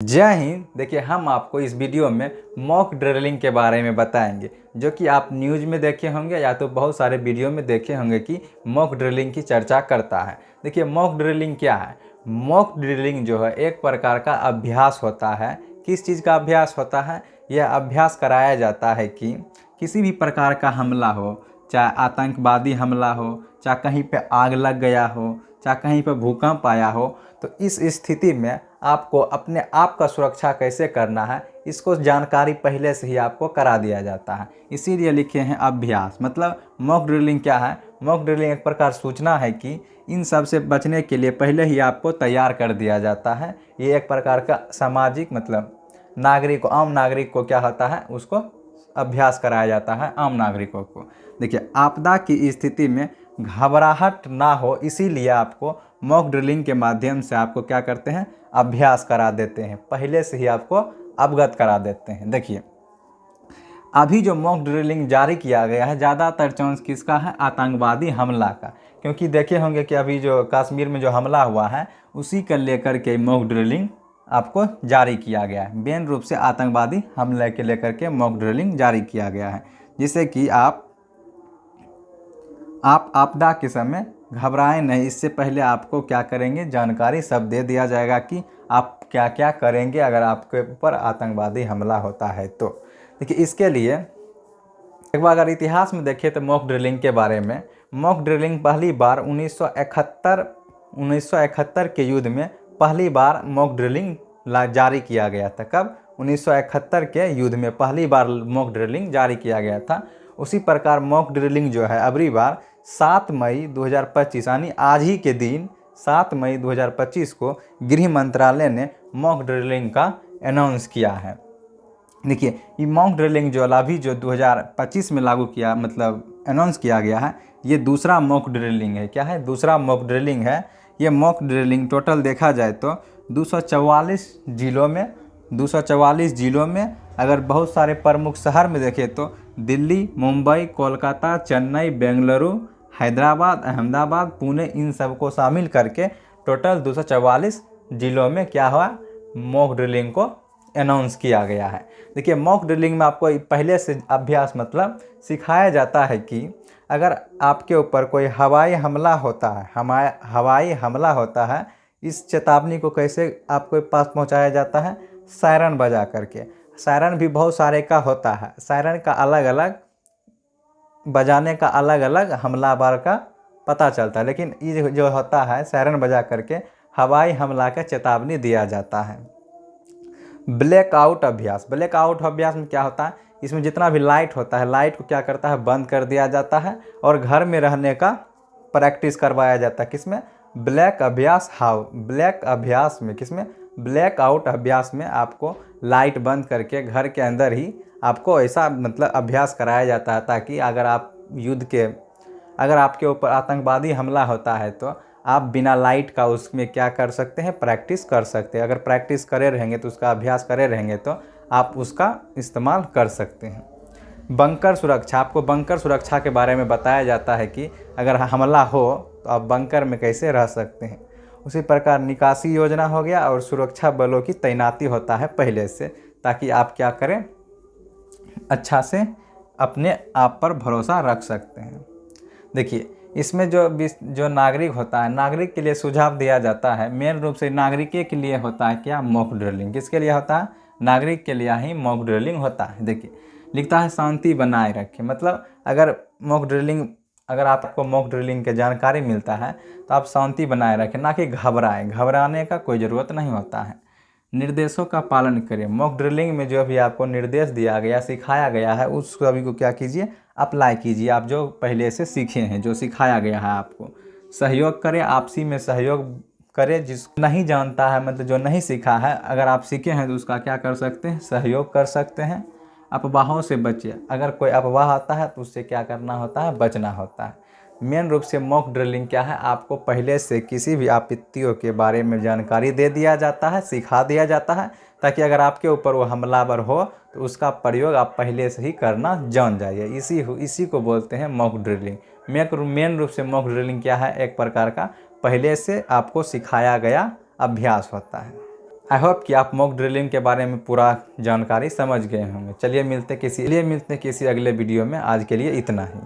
जय हिंद। देखिए, हम आपको इस वीडियो में मॉक ड्रिलिंग के बारे में बताएंगे, जो कि आप न्यूज़ में देखे होंगे या तो बहुत सारे वीडियो में देखे होंगे कि मॉक ड्रिलिंग की चर्चा करता है। देखिए, मॉक ड्रिलिंग क्या है? मॉक ड्रिलिंग जो है एक प्रकार का अभ्यास होता है। किस चीज़ का अभ्यास होता है? यह अभ्यास कराया जाता है कि किसी भी प्रकार का हमला हो, चाहे आतंकवादी हमला हो, चाहे कहीं पे आग लग गया हो, चाहे कहीं पे भूकंप आया हो, तो इस स्थिति में आपको अपने आप का सुरक्षा कैसे करना है, इसको जानकारी पहले से ही आपको करा दिया जाता है। इसीलिए लिखे हैं अभ्यास। मतलब मॉक ड्रिलिंग क्या है? मॉक ड्रिलिंग एक प्रकार सूचना है कि इन सब से बचने के लिए पहले ही आपको तैयार कर दिया जाता है। ये एक प्रकार का सामाजिक मतलब आम नागरिक को क्या होता है, उसको अभ्यास कराया जाता है आम नागरिकों को। देखिए, आपदा की स्थिति में घबराहट ना हो, इसीलिए आपको मॉक ड्रिलिंग के माध्यम से आपको क्या करते हैं, अभ्यास करा देते हैं, पहले से ही आपको अवगत करा देते हैं। देखिए, अभी जो मॉक ड्रिलिंग जारी किया गया है, ज़्यादातर चांस किसका है? आतंकवादी हमला का। क्योंकि देखे होंगे कि अभी जो कश्मीर में जो हमला हुआ है, उसी को लेकर के मॉक ड्रिलिंग आपको जारी किया गया है। मेन रूप से आतंकवादी हमले के लेकर के मॉक ड्रिलिंग जारी किया गया है, जिससे कि आप आपदा के समय घबराएं नहीं। इससे पहले आपको क्या करेंगे, जानकारी सब दे दिया जाएगा कि आप क्या क्या करेंगे अगर आपके ऊपर आतंकवादी हमला होता है तो। देखिए, इसके लिए एक बार अगर इतिहास में देखें तो मॉक ड्रिलिंग के बारे में, मॉक ड्रिलिंग पहली बार 1971 के युद्ध में पहली बार मॉक ड्रिलिंग जारी किया गया था। कब? 1971 के युद्ध में पहली बार मॉक ड्रिलिंग जारी किया गया था। उसी प्रकार मॉक ड्रिलिंग जो है अगली बार 7 मई 2025 यानी आज ही के दिन 7 मई 2025 को गृह मंत्रालय ने मॉक ड्रिलिंग का अनाउंस किया है। देखिए, ये मॉक ड्रिलिंग जो अभी जो 2025 में लागू किया मतलब अनाउंस किया गया है, ये दूसरा मॉक ड्रिलिंग है। क्या है? दूसरा मॉक ड्रिलिंग है। ये मॉक ड्रिलिंग टोटल देखा जाए तो 244 जिलों में अगर बहुत सारे प्रमुख शहर में देखें तो दिल्ली, मुंबई, कोलकाता, चेन्नई, बेंगलुरु, हैदराबाद, अहमदाबाद, पुणे, इन सबको शामिल करके टोटल 244 जिलों में क्या हुआ, मॉक ड्रिलिंग को अनाउंस किया गया है। देखिए, मॉक ड्रिलिंग में आपको पहले से अभ्यास मतलब सिखाया जाता है कि अगर आपके ऊपर कोई हवाई हमला होता है, इस चेतावनी को कैसे आपके पास पहुंचाया जाता है? सायरन बजा करके। सायरन भी बहुत सारे का होता है, सायरन का अलग अलग बजाने का अलग अलग हमलावर का पता चलता है, लेकिन ये जो होता है सायरन बजा करके हवाई हमला का चेतावनी दिया जाता है। ब्लैकआउट अभ्यास में क्या होता है? इसमें जितना भी लाइट होता है, लाइट को क्या करता है, बंद कर दिया जाता है और घर में रहने का प्रैक्टिस करवाया जाता है। किसमें? ब्लैकआउट अभ्यास में आपको लाइट बंद करके घर के अंदर ही आपको ऐसा मतलब अभ्यास कराया जाता है, ताकि अगर आपके ऊपर आतंकवादी हमला होता है तो आप बिना लाइट का उसमें क्या कर सकते हैं, प्रैक्टिस कर सकते हैं। अगर प्रैक्टिस करे रहेंगे तो उसका अभ्यास करे रहेंगे तो आप उसका इस्तेमाल कर सकते हैं। बंकर सुरक्षा, आपको बंकर सुरक्षा के बारे में बताया जाता है कि अगर हमला हो तो आप बंकर में कैसे रह सकते हैं। उसी प्रकार निकासी योजना हो गया और सुरक्षा बलों की तैनाती होता है पहले से, ताकि आप क्या करें, अच्छा से अपने आप पर भरोसा रख सकते हैं। देखिए, इसमें जो नागरिक होता है, नागरिक के लिए सुझाव दिया जाता है। मेन रूप से नागरिक के लिए होता है क्या, मॉक ड्रिलिंग। किसके लिए होता है? नागरिक के लिए ही मॉक ड्रिलिंग होता है। देखिए, लिखता है शांति बनाए रखें। मतलब अगर आपको मॉक ड्रिलिंग की जानकारी मिलता है तो आप शांति बनाए रखें, ना कि घबराने का कोई ज़रूरत नहीं होता है। निर्देशों का पालन करें। मॉक ड्रिलिंग में जो भी आपको निर्देश दिया गया, सिखाया गया है, उस सभी को क्या कीजिए, अप्लाई कीजिए। आप जो पहले से सीखे हैं, जो सिखाया गया है आपको। सहयोग करें, आपसी में सहयोग करें। जिसको नहीं जानता है मतलब जो नहीं सीखा है, अगर आप सीखे हैं तो उसका क्या कर सकते हैं, सहयोग कर सकते हैं। अफवाहों से बचिए। अगर कोई अफवाह आता है तो उससे क्या करना होता है, बचना होता है। मेन रूप से मॉक ड्रिलिंग क्या है, आपको पहले से किसी भी आपत्तियों के बारे में जानकारी दे दिया जाता है, सिखा दिया जाता है, ताकि अगर आपके ऊपर वो हमलावर हो तो उसका प्रयोग आप पहले से ही करना जान जाइए। इसी को बोलते हैं मॉक ड्रिलिंग। मेन रूप से मॉक ड्रिलिंग क्या है, एक प्रकार का पहले से आपको सिखाया गया अभ्यास होता है। आई होप कि आप मॉक ड्रिलिंग के बारे में पूरा जानकारी समझ गए होंगे। चलिए मिलते किसी अगले वीडियो में। आज के लिए इतना ही।